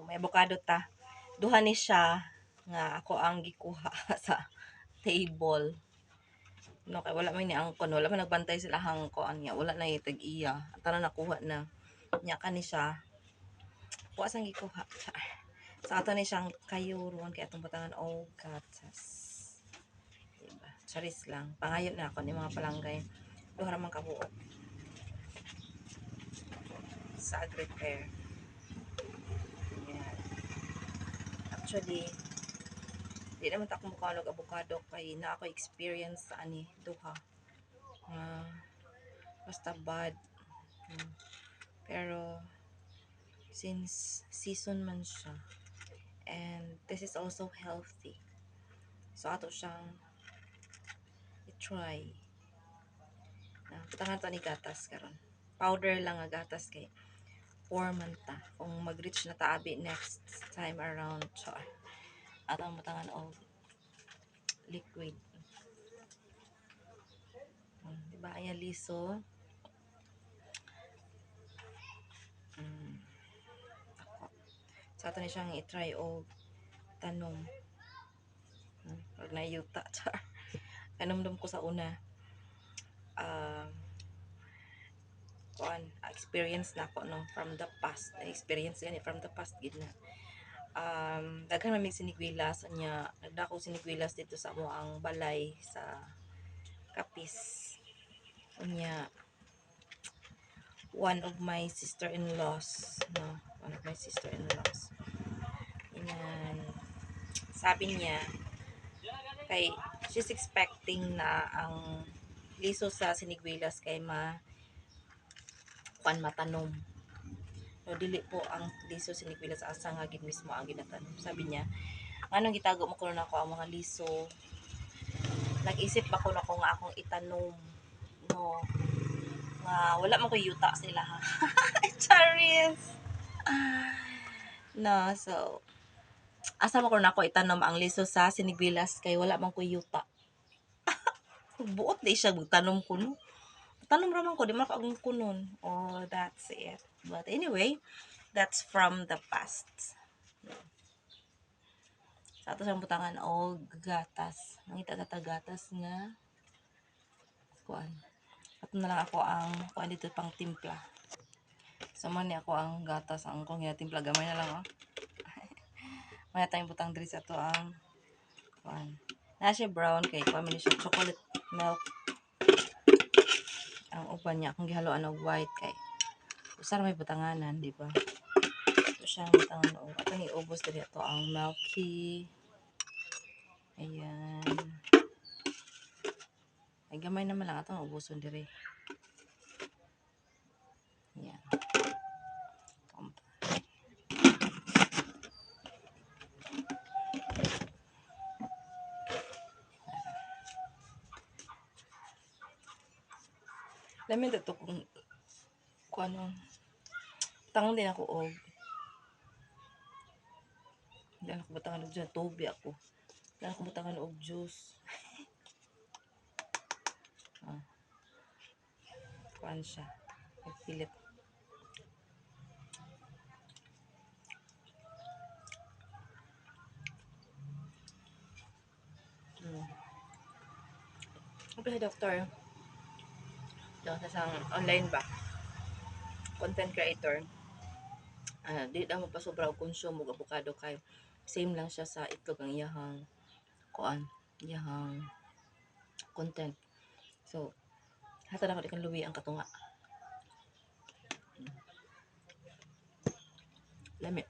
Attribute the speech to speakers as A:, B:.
A: may avocado ta. Duha ni siya nga ako ang gikuha sa table. No, kay wala man ni angkon, wala man nagbantay sila hang kuan niya, wala na itag iya. Tara nakuha na. Nya kani siya. Wa sang gikuha. Sa ato ni siyang kayuron kay atong butangan og gatas. Diba? Charis lang. Pangayo na ako ni mga palanggay. Duha ra man kabuok. Sa agri-fair. Yan. Actually, di naman ta akong bukalog avocado kay na ako experience sa ani duha. Basta bad. Pero since season man siya and this is also healthy. So ato siyang i-try. Tangan to ni gatas karon. Powder lang nga gatas kay 4 man ta. Kung mag-reach na taabi next time around, so atong butangan og liquid. Diba ayan liso? Sa ato ni siyang i-try og tanom. Pag nayuta, char. Kanumdum ko sa una. Experience na ako no from the past. Experience gani from the past gid na. Daghan man mig sinigwilas nya nagdako sinigwilas dito sa amo ang balay sa Kapis. Unya one of my sister-in-laws, no, one of my sister-in-laws. Yan. Sabi niya kay she's expecting na ang liso sa sinigwilas kay matanom. No, dili po ang liso sinigwilas asa nga gid mismo ang ginatanom. Sabi niya, anong gitago mo kuno nako ang mga liso. Nag-isip ba ko na ko nga akong itanom. No. Nga wala man ko yuta sila ha. Charis. No, so asa mo kuno nako itanom ang liso sa sinigwilas kay wala man ko yuta. Buot di siya magtanom kuno. Tanom raman ko, di man ako agong kunon. Oh, that's it. But anyway, that's from the past. Sa ato siyang butangan og gatas. Nangita sa gatas nga kuan. Ato na lang ako ang kuan dito pang timpla. Sama ni ako ang gatas ang kong timpla gamay na lang oh. May tayong butang diri sa ato ang kuan. Na siya brown kay kuan man siya chocolate milk. Ang uban niya akong gihaluan og white kay usar may butanganan, di ba? Ito siya ang butangan og ato ni ubos diri ato ang milky. Ayan. Ay gamay naman lang atong ubuson diri. Ayan. Lamin dito kung ano. Tangan din ako og hindi ako butangan og dyan. Tubi ako. Hindi ako butangan og juice. Kuan siya. Nagpilit. Sabi sa doktor, sa online ba? Content creator. Di na mo pa sobra og consume og avocado kay same lang siya sa itlog ang iyahang kuan, iyahang content. So, hata na ko ikan luwi ang katunga. Lami.